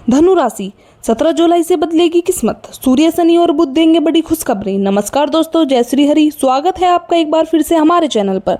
धनु राशि 17 जुलाई से बदलेगी किस्मत। सूर्य, शनि और बुध देंगे बड़ी खुशखबरी। नमस्कार दोस्तों, जय श्री हरि। स्वागत है आपका एक बार फिर से हमारे चैनल पर।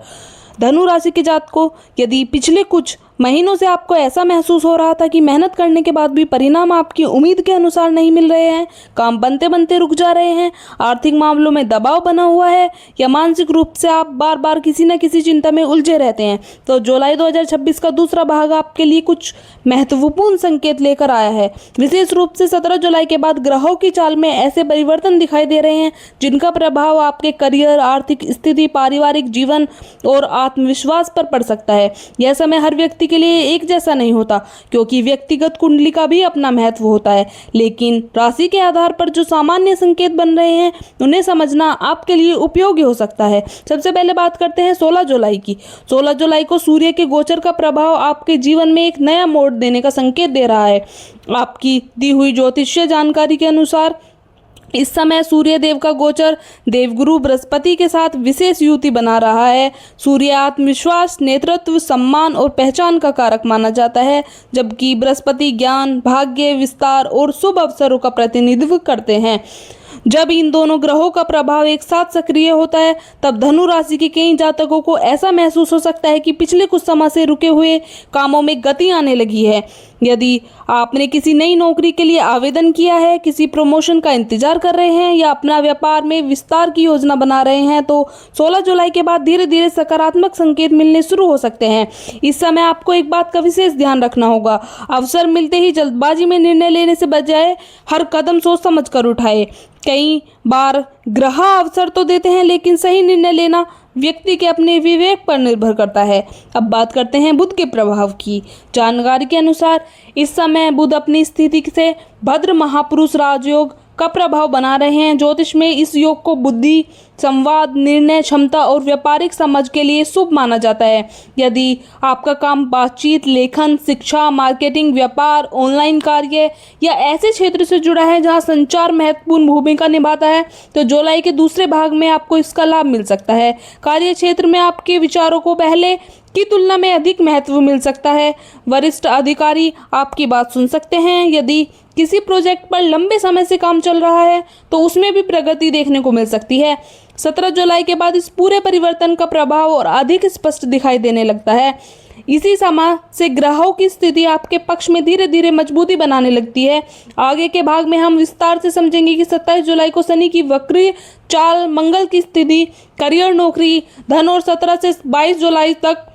धनु राशि के जातकों, यदि पिछले कुछ महीनों से आपको ऐसा महसूस हो रहा था कि मेहनत करने के बाद भी परिणाम आपकी उम्मीद के अनुसार नहीं मिल रहे हैं, काम बनते बनते रुक जा रहे हैं, आर्थिक मामलों में दबाव बना हुआ है या मानसिक रूप से आप बार बार किसी न किसी चिंता में उलझे रहते हैं, तो जुलाई 2026 का दूसरा भाग आपके लिए कुछ महत्वपूर्ण संकेत लेकर आया है। विशेष रूप से 17 जुलाई के बाद ग्रहों की चाल में ऐसे परिवर्तन दिखाई दे रहे हैं जिनका प्रभाव आपके करियर, आर्थिक स्थिति, पारिवारिक जीवन और आत्मविश्वास पर पड़ सकता है। यह समय हर व्यक्ति के लिए एक जैसा नहीं होता, क्योंकि व्यक्तिगत कुंडली का भी अपना महत्व होता है, लेकिन राशि के आधार पर जो सामान्य संकेत बन रहे हैं उन्हें समझना आपके लिए उपयोगी हो सकता है। सबसे पहले बात करते हैं 16 जुलाई की। 16 जुलाई को सूर्य के गोचर का प्रभाव आपके जीवन में एक नया मोड़ देने का संकेत दे रहा है। आपकी दी हुई ज्योतिषीय जानकारी के अनुसार इस समय सूर्य देव का गोचर देवगुरु बृहस्पति के साथ विशेष युति बना रहा है। सूर्य आत्मविश्वास, नेतृत्व, सम्मान और पहचान का कारक माना जाता है, जबकि बृहस्पति ज्ञान, भाग्य, विस्तार और शुभ अवसरों का प्रतिनिधित्व करते हैं। जब इन दोनों ग्रहों का प्रभाव एक साथ सक्रिय होता है, तब धनु राशि के कई जातकों को ऐसा महसूस हो सकता है कि पिछले कुछ समय से रुके हुए कामों में गति आने लगी है। यदि आपने किसी नई नौकरी के लिए आवेदन किया है, किसी प्रमोशन का इंतजार कर रहे हैं या अपना व्यापार में विस्तार की योजना बना रहे हैं, तो 16 जुलाई के बाद धीरे धीरे सकारात्मक संकेत मिलने शुरू हो सकते हैं। इस समय आपको एक बात का विशेष ध्यान रखना होगा। अवसर मिलते ही जल्दबाजी में निर्णय लेने से बजाय हर कदम सोच समझ कर उठाए। कई बार ग्रह अवसर तो देते हैं, लेकिन सही निर्णय लेना व्यक्ति के अपने विवेक पर निर्भर करता है। अब बात करते हैं बुध के प्रभाव की। जानकारी के अनुसार इस समय बुध अपनी स्थिति से भद्र महापुरुष राजयोग का प्रभाव बना रहे हैं। ज्योतिष में इस योग को बुद्धि, संवाद, निर्णय क्षमता और व्यापारिक समझ के लिए शुभ माना जाता है। यदि आपका काम बातचीत, लेखन, शिक्षा, मार्केटिंग, व्यापार, ऑनलाइन कार्य या ऐसे क्षेत्र से जुड़ा है जहां संचार महत्वपूर्ण भूमिका निभाता है, तो जुलाई के दूसरे भाग में आपको इसका लाभ मिल सकता है। कार्य क्षेत्र में आपके विचारों को पहले की तुलना में अधिक महत्व मिल सकता है। वरिष्ठ अधिकारी आपकी बात सुन सकते हैं। यदि किसी प्रोजेक्ट पर लंबे समय से काम चल रहा है, तो उसमें भी प्रगति देखने को मिल सकती है। 17 जुलाई के बाद इस पूरे परिवर्तन का प्रभाव और अधिक स्पष्ट दिखाई देने लगता है। इसी समय से ग्रहों की स्थिति आपके पक्ष में धीरे धीरे मजबूती बनाने लगती है। आगे के भाग में हम विस्तार से समझेंगे कि 27 जुलाई को शनि की वक्री चाल, मंगल की स्थिति, करियर, नौकरी, धन और 17 से 22 जुलाई तक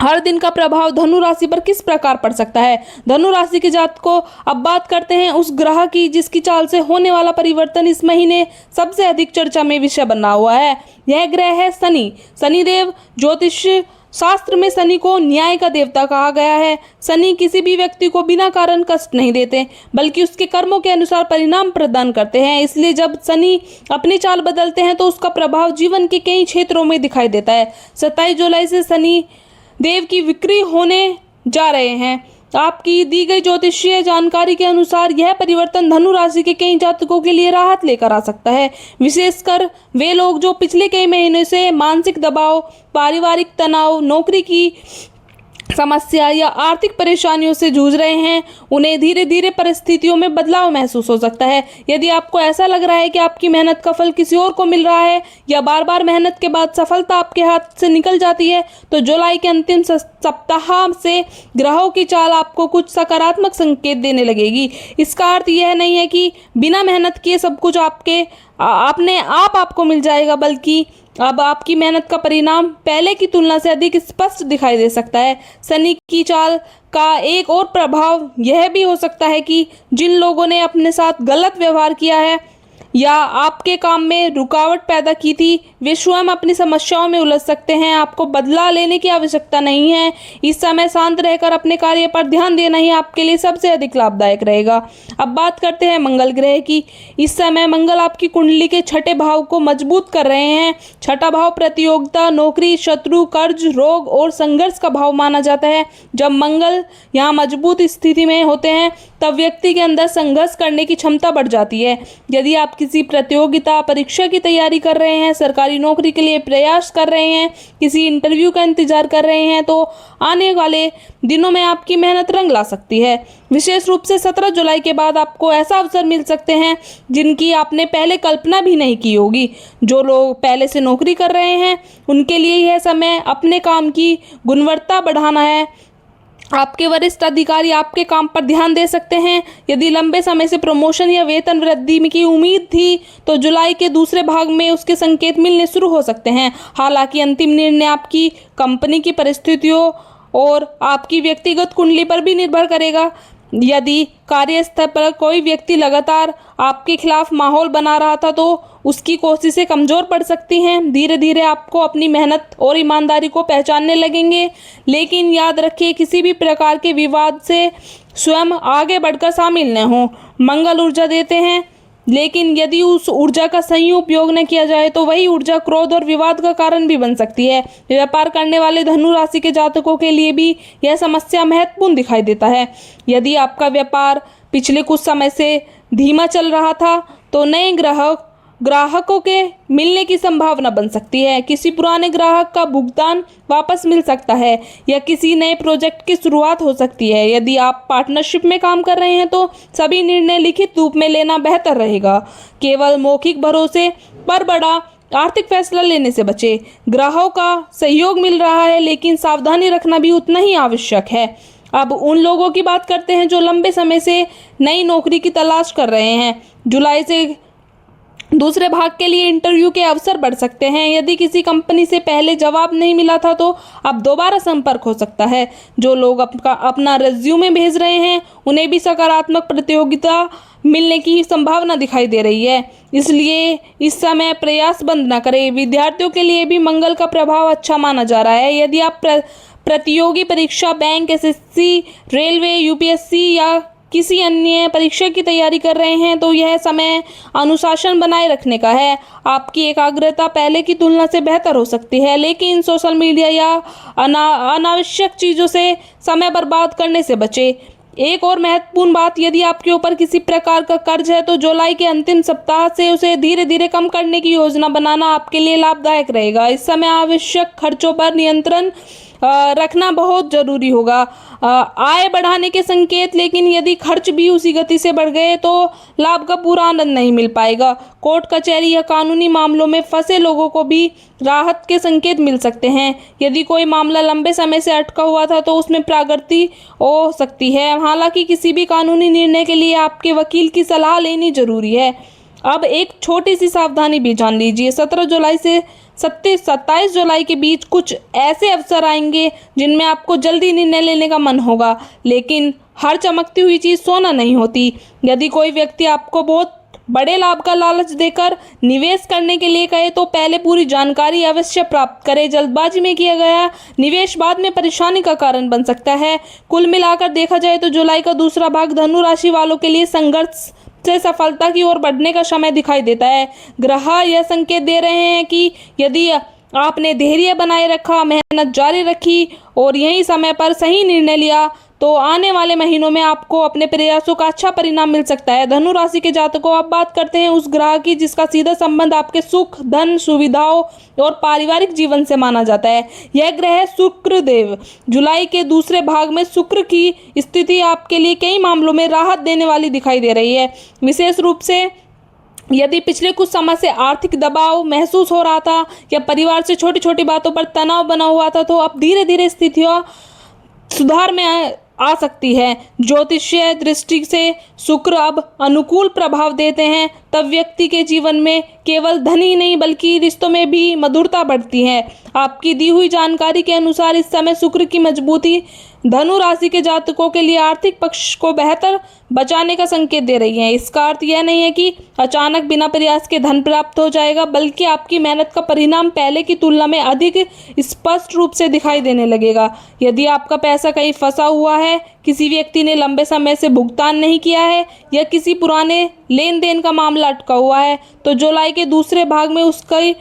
हर दिन का प्रभाव धनु राशि पर किस प्रकार पड़ सकता है। धनु राशि के जातकों, अब बात करते हैं उस ग्रह की जिसकी चाल से होने वाला परिवर्तन इस महीने सबसे अधिक चर्चा में विषय बना हुआ है। यह ग्रह है शनि। शनिदेव ज्योतिष शास्त्र में शनि को न्याय का देवता कहा गया है। शनि किसी भी व्यक्ति को बिना कारण कष्ट नहीं देते, बल्कि उसके कर्मों के अनुसार परिणाम प्रदान करते हैं। इसलिए जब शनि अपनी चाल बदलते हैं तो उसका प्रभाव जीवन के कई क्षेत्रों में दिखाई देता है। 27 जुलाई से शनि देव की विक्री होने जा रहे हैं। आपकी दी गई ज्योतिषीय जानकारी के अनुसार यह परिवर्तन धनु राशि के कई जातकों के लिए राहत लेकर आ सकता है। विशेषकर वे लोग जो पिछले कई महीनों से मानसिक दबाव, पारिवारिक तनाव, नौकरी की समस्या या आर्थिक परेशानियों से जूझ रहे हैं, उन्हें धीरे धीरे परिस्थितियों में बदलाव महसूस हो सकता है। यदि आपको ऐसा लग रहा है कि आपकी मेहनत का फल किसी और को मिल रहा है या बार बार मेहनत के बाद सफलता आपके हाथ से निकल जाती है, तो जुलाई के अंतिम सप्ताह से ग्रहों की चाल आपको कुछ सकारात्मक संकेत देने लगेगी। इसका अर्थ यह नहीं है कि बिना मेहनत किए सब कुछ अपने आप आपको मिल जाएगा, बल्कि अब आपकी मेहनत का परिणाम पहले की तुलना से अधिक स्पष्ट दिखाई दे सकता है। शनि की चाल का एक और प्रभाव यह भी हो सकता है कि जिन लोगों ने अपने साथ गलत व्यवहार किया है या आपके काम में रुकावट पैदा की थी, वे स्वयं अपनी समस्याओं में उलझ सकते हैं। आपको बदला लेने की आवश्यकता नहीं है। इस समय शांत रहकर अपने कार्य पर ध्यान देना ही आपके लिए सबसे अधिक लाभदायक रहेगा। अब बात करते हैं मंगल ग्रह की। इस समय मंगल आपकी कुंडली के छठे भाव को मजबूत कर रहे हैं। छठा भाव प्रतियोगिता, नौकरी, शत्रु, कर्ज, रोग और संघर्ष का भाव माना जाता है। जब मंगल यहाँ मजबूत स्थिति में होते हैं, तब व्यक्ति के अंदर संघर्ष करने की क्षमता बढ़ जाती है। यदि आप आप किसी प्रतियोगिता परीक्षा की तैयारी कर रहे हैं, सरकारी नौकरी के लिए प्रयास कर रहे हैं, किसी इंटरव्यू का इंतजार कर रहे हैं, तो आने वाले दिनों में आपकी मेहनत रंग ला सकती है। विशेष रूप से 17 जुलाई के बाद आपको ऐसा अवसर मिल सकते हैं जिनकी आपने पहले कल्पना भी नहीं की होगी। जो लोग पहले से नौकरी कर रहे हैं उनके लिए यह समय अपने काम की गुणवत्ता बढ़ाना है। आपके वरिष्ठ अधिकारी आपके काम पर ध्यान दे सकते हैं। यदि लंबे समय से प्रमोशन या वेतन वृद्धि की उम्मीद थी तो जुलाई के दूसरे भाग में उसके संकेत मिलने शुरू हो सकते हैं। हालांकि अंतिम निर्णय आपकी कंपनी की परिस्थितियों और आपकी व्यक्तिगत कुंडली पर भी निर्भर करेगा। यदि कार्यस्थल पर कोई व्यक्ति लगातार आपके खिलाफ माहौल बना रहा था तो उसकी कोशिशें कमज़ोर पड़ सकती हैं। धीरे धीरे आपको अपनी मेहनत और ईमानदारी को पहचानने लगेंगे, लेकिन याद रखिए किसी भी प्रकार के विवाद से स्वयं आगे बढ़कर शामिल न हो। मंगल ऊर्जा देते हैं, लेकिन यदि उस ऊर्जा का सही उपयोग न किया जाए तो वही ऊर्जा क्रोध और विवाद का कारण भी बन सकती है। व्यापार करने वाले धनु राशि के जातकों के लिए भी यह समस्या महत्वपूर्ण दिखाई देता है। यदि आपका व्यापार पिछले कुछ समय से धीमा चल रहा था तो नए ग्राहकों के मिलने की संभावना बन सकती है। किसी पुराने ग्राहक का भुगतान वापस मिल सकता है या किसी नए प्रोजेक्ट की शुरुआत हो सकती है। यदि आप पार्टनरशिप में काम कर रहे हैं तो सभी निर्णय लिखित रूप में लेना बेहतर रहेगा। केवल मौखिक भरोसे पर बड़ा आर्थिक फैसला लेने से बचें। ग्राहकों का सहयोग मिल रहा है, लेकिन सावधानी रखना भी उतना ही आवश्यक है। अब उन लोगों की बात करते हैं जो लंबे समय से नई नौकरी की तलाश कर रहे हैं। जुलाई से दूसरे भाग के लिए इंटरव्यू के अवसर बढ़ सकते हैं। यदि किसी कंपनी से पहले जवाब नहीं मिला था तो अब दोबारा संपर्क हो सकता है। जो लोग अपना रिज्यूमे भेज रहे हैं उन्हें भी सकारात्मक प्रतियोगिता मिलने की संभावना दिखाई दे रही है, इसलिए इस समय प्रयास बंद न करें। विद्यार्थियों के लिए भी मंगल का प्रभाव अच्छा माना जा रहा है। यदि आप प्रतियोगी परीक्षा, बैंक, एसएससी, रेलवे, यूपीएससी या किसी अन्य परीक्षा की तैयारी कर रहे हैं तो यह समय अनुशासन बनाए रखने का है। आपकी एकाग्रता पहले की तुलना से बेहतर हो सकती है, लेकिन सोशल मीडिया या अनावश्यक चीज़ों से समय बर्बाद करने से बचें। एक और महत्वपूर्ण बात, यदि आपके ऊपर किसी प्रकार का कर्ज है तो जुलाई के अंतिम सप्ताह से उसे धीरे धीरे कम करने की योजना बनाना आपके लिए लाभदायक रहेगा। इस समय आवश्यक खर्चों पर नियंत्रण रखना बहुत जरूरी होगा। आय बढ़ाने के संकेत, लेकिन यदि खर्च भी उसी गति से बढ़ गए तो लाभ का पूरा आनंद नहीं मिल पाएगा। कोर्ट कचहरी या कानूनी मामलों में फंसे लोगों को भी राहत के संकेत मिल सकते हैं। यदि कोई मामला लंबे समय से अटका हुआ था तो उसमें प्रगति हो सकती है। हालांकि किसी भी कानूनी निर्णय के लिए आपके वकील की सलाह लेनी जरूरी है। अब एक छोटी सी सावधानी भी जान लीजिए। 17 जुलाई से 27 जुलाई के बीच कुछ ऐसे अवसर आएंगे जिनमें आपको जल्दी निर्णय लेने का मन होगा, लेकिन हर चमकती हुई चीज़ सोना नहीं होती। यदि कोई व्यक्ति आपको बहुत बड़े लाभ का लालच देकर निवेश करने के लिए कहे तो पहले पूरी जानकारी अवश्य प्राप्त करें। जल्दबाजी में किया गया निवेश बाद में परेशानी का कारण बन सकता है। कुल मिलाकर देखा जाए तो जुलाई का दूसरा भाग धनु राशि वालों के लिए संघर्ष से सफलता की ओर बढ़ने का समय दिखाई देता है। ग्रह यह संकेत दे रहे हैं कि यदि आपने धैर्य बनाए रखा, मेहनत जारी रखी और यही समय पर सही निर्णय लिया तो आने वाले महीनों में आपको अपने प्रयासों का अच्छा परिणाम मिल सकता है। धनु राशि के जातकों, अब बात करते हैं उस ग्रह की जिसका सीधा संबंध आपके सुख, धन, सुविधाओं और पारिवारिक जीवन से माना जाता है। यह ग्रह है शुक्र देव। जुलाई के दूसरे भाग में शुक्र की स्थिति आपके लिए कई मामलों में राहत देने वाली दिखाई दे रही है। विशेष रूप से यदि पिछले कुछ समय से आर्थिक दबाव महसूस हो रहा था या परिवार से छोटी छोटी बातों पर तनाव बना हुआ था तो अब धीरे धीरे स्थितियाँ सुधार में आ सकती है। ज्योतिषीय दृष्टि से शुक्र अब अनुकूल प्रभाव देते हैं, तब व्यक्ति के जीवन में केवल धन ही नहीं बल्कि रिश्तों में भी मधुरता बढ़ती है। आपकी दी हुई जानकारी के अनुसार इस समय शुक्र की मजबूती धनु राशि के जातकों के लिए आर्थिक पक्ष को बेहतर बचाने का संकेत दे रही है। इसका अर्थ यह नहीं है कि अचानक बिना प्रयास के धन प्राप्त हो जाएगा, बल्कि आपकी मेहनत का परिणाम पहले की तुलना में अधिक स्पष्ट रूप से दिखाई देने लगेगा। यदि आपका पैसा कहीं फंसा हुआ है, किसी व्यक्ति ने लंबे समय से भुगतान नहीं किया है या किसी पुराने लेन देन का मामला अटका हुआ है तो जुलाई के दूसरे भाग में उसकी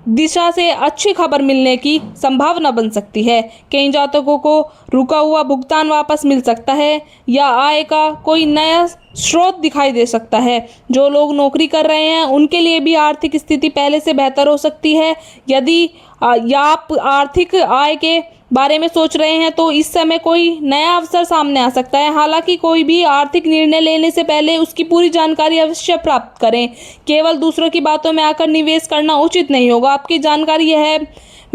दिशा से अच्छी खबर मिलने की संभावना बन सकती है। कई जातकों को रुका हुआ भुगतान वापस मिल सकता है या आय का कोई नया स्रोत दिखाई दे सकता है। जो लोग नौकरी कर रहे हैं उनके लिए भी आर्थिक स्थिति पहले से बेहतर हो सकती है। यदि या आप आर्थिक आय के बारे में सोच रहे हैं तो इस समय कोई नया अवसर सामने आ सकता है। हालांकि कोई भी आर्थिक निर्णय लेने से पहले उसकी पूरी जानकारी अवश्य प्राप्त करें। केवल दूसरों की बातों में आकर निवेश करना उचित नहीं होगा। आपकी जानकारी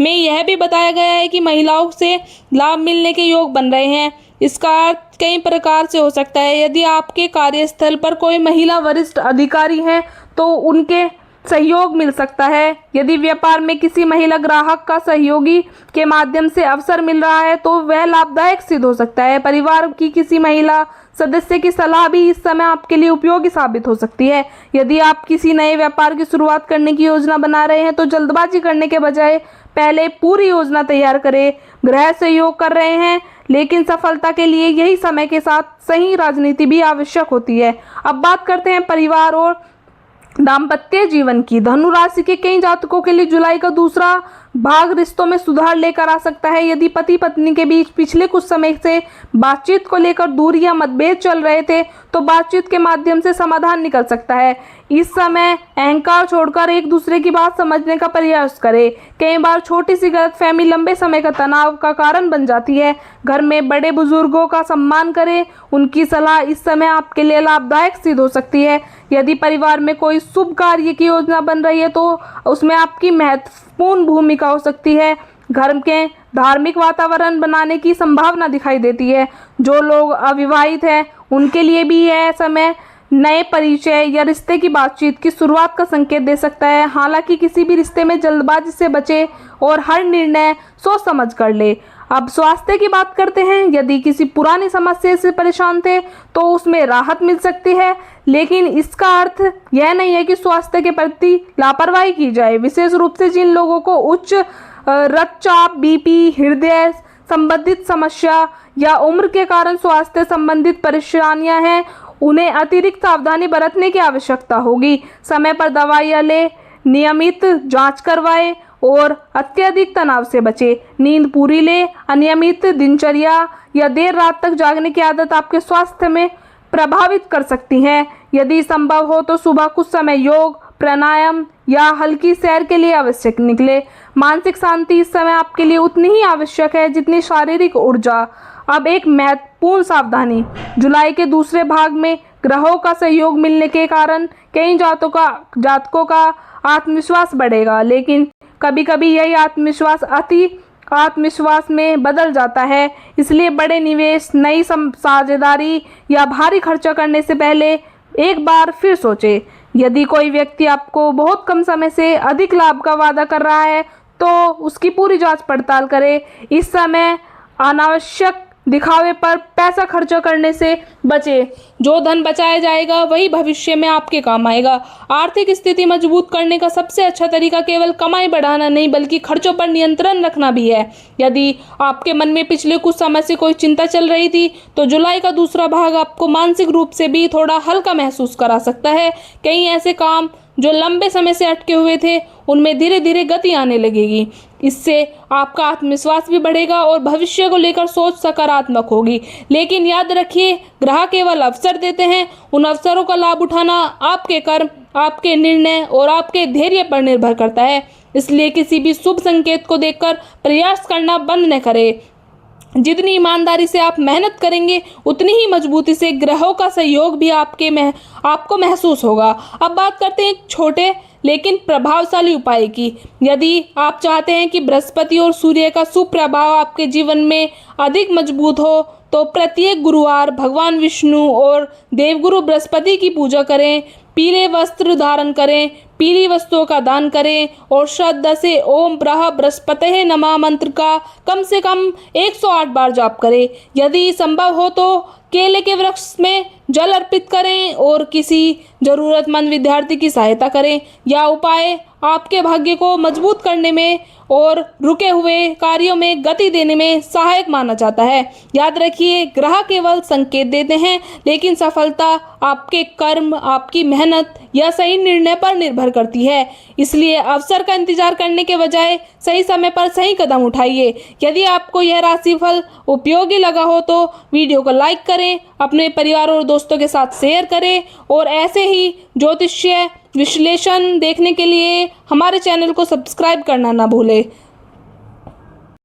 यह भी बताया गया है कि महिलाओं से लाभ मिलने के योग बन रहे हैं। इसका अर्थ कई प्रकार से हो सकता है। यदि आपके कार्यस्थल पर कोई महिला वरिष्ठ अधिकारी हैं तो उनके सहयोग मिल सकता है। यदि व्यापार में किसी महिला ग्राहक का सहयोगी के माध्यम से अवसर मिल रहा है तो वह लाभदायक सिद्ध हो सकता है। परिवार की किसी महिला सदस्य की सलाह भी इस समय आपके लिए उपयोगी साबित हो सकती है। यदि आप किसी नए व्यापार की शुरुआत करने की योजना बना रहे हैं तो जल्दबाजी करने के बजाय पहले पूरी योजना तैयार करें। ग्रह सहयोग कर रहे हैं लेकिन सफलता के लिए यही समय के साथ सही राजनीति भी आवश्यक होती है। अब बात करते हैं परिवार और दाम्पत्य जीवन की। धनु राशि के कई जातकों के लिए जुलाई का दूसरा भाग रिश्तों में सुधार लेकर आ सकता है। यदि पति पत्नी के बीच पिछले कुछ समय से बातचीत को लेकर दूरी या मतभेद चल रहे थे तो बातचीत के माध्यम से समाधान निकल सकता है। इस समय अहंकार छोड़कर एक दूसरे की बात समझने का प्रयास करें। कई बार छोटी सी गलतफहमी लंबे समय का तनाव का कारण बन जाती है। घर में बड़े बुजुर्गों का सम्मान करें। उनकी सलाह इस समय आपके लिए लाभदायक सिद्ध हो सकती है। यदि परिवार में कोई शुभ कार्य की योजना बन रही है तो उसमें आपकी महत्वपूर्ण भूमिका हो सकती है। घर के धार्मिक वातावरण बनाने की संभावना दिखाई देती है। जो लोग अविवाहित हैं उनके लिए भी यह समय नए परिचय या रिश्ते की बातचीत की शुरुआत का संकेत दे सकता है। हालांकि किसी भी रिश्ते में जल्दबाजी से बचे और हर निर्णय सोच समझ कर ले। अब स्वास्थ्य की बात करते हैं। यदि किसी पुरानी समस्या से परेशान थे तो उसमें राहत मिल सकती है, लेकिन इसका अर्थ यह नहीं है कि स्वास्थ्य के प्रति लापरवाही की जाए। विशेष रूप से जिन लोगों को उच्च रक्तचाप, बीपी, हृदय संबंधित समस्या या उम्र के कारण स्वास्थ्य संबंधित परेशानियां हैं, उन्हें अतिरिक्त सावधानी बरतने की आवश्यकता होगी। समय पर दवाइयाँ लें, नियमित जांच करवाएं और अत्यधिक तनाव से बचें। नींद पूरी लें। अनियमित दिनचर्या या देर रात तक जागने की आदत आपके स्वास्थ्य में प्रभावित कर सकती हैं। यदि संभव हो तो सुबह कुछ समय योग, प्राणायाम या हल्की सैर के लिए आवश्यक निकले। मानसिक शांति इस समय आपके लिए उतनी ही आवश्यक है जितनी शारीरिक ऊर्जा। अब एक महत्वपूर्ण सावधानी। जुलाई के दूसरे भाग में ग्रहों का सहयोग मिलने के कारण कई जातकों का आत्मविश्वास बढ़ेगा, लेकिन कभी कभी यही आत्मविश्वास अति आत्मविश्वास में बदल जाता है। इसलिए बड़े निवेश, नई साझेदारी या भारी खर्चा करने से पहले एक बार फिर सोचें। यदि कोई व्यक्ति आपको बहुत कम समय से अधिक लाभ का वादा कर रहा है तो उसकी पूरी जांच पड़ताल करें। इस समय अनावश्यक दिखावे पर पैसा खर्चा करने से बचें। जो धन बचाया जाएगा वही भविष्य में आपके काम आएगा। आर्थिक स्थिति मजबूत करने का सबसे अच्छा तरीका केवल कमाई बढ़ाना नहीं बल्कि खर्चों पर नियंत्रण रखना भी है। यदि आपके मन में पिछले कुछ समय से कोई चिंता चल रही थी तो जुलाई का दूसरा भाग आपको मानसिक रूप से भी थोड़ा हल्का महसूस करा सकता है। कई ऐसे काम जो लंबे समय से अटके हुए थे उनमें धीरे धीरे गति आने लगेगी। इससे आपका आत्मविश्वास भी बढ़ेगा और भविष्य को लेकर सोच सकारात्मक होगी। लेकिन याद रखिए, ग्रह केवल अवसर देते हैं। उन अवसरों का लाभ उठाना आपके कर्म, आपके निर्णय और आपके धैर्य पर निर्भर करता है। इसलिए किसी भी शुभ संकेत को देखकर प्रयास करना बंद न करें। जितनी ईमानदारी से आप मेहनत करेंगे उतनी ही मजबूती से ग्रहों का सहयोग भी आपको महसूस होगा। अब बात करते हैं एक छोटे लेकिन प्रभावशाली उपाय की। यदि आप चाहते हैं कि बृहस्पति और सूर्य का शुभ प्रभाव आपके जीवन में अधिक मजबूत हो तो प्रत्येक गुरुवार भगवान विष्णु और देवगुरु बृहस्पति की पूजा करें। पीले वस्त्र धारण करें, पीली वस्तुओं का दान करें और श्रद्धा से ओम ब्रह बृहस्पतये नमः मंत्र का कम से कम 108 बार जाप करें। यदि संभव हो तो केले के वृक्ष में जल अर्पित करें और किसी जरूरतमंद विद्यार्थी की सहायता करें। यह उपाय आपके भाग्य को मजबूत करने में और रुके हुए कार्यों में गति देने में सहायक माना जाता है। याद रखिए, ग्रह केवल संकेत देते हैं, लेकिन सफलता आपके कर्म, आपकी मेहनत या सही निर्णय पर निर्भर करती है। इसलिए अवसर का इंतजार करने के बजाय सही समय पर सही कदम उठाइए। यदि आपको यह राशिफल उपयोगी लगा हो तो वीडियो को लाइक करें, अपने परिवार और दोस्तों के साथ शेयर करें और ऐसे ही ज्योतिषीय विश्लेषण देखने के लिए हमारे चैनल को सब्सक्राइब करना ना भूलें।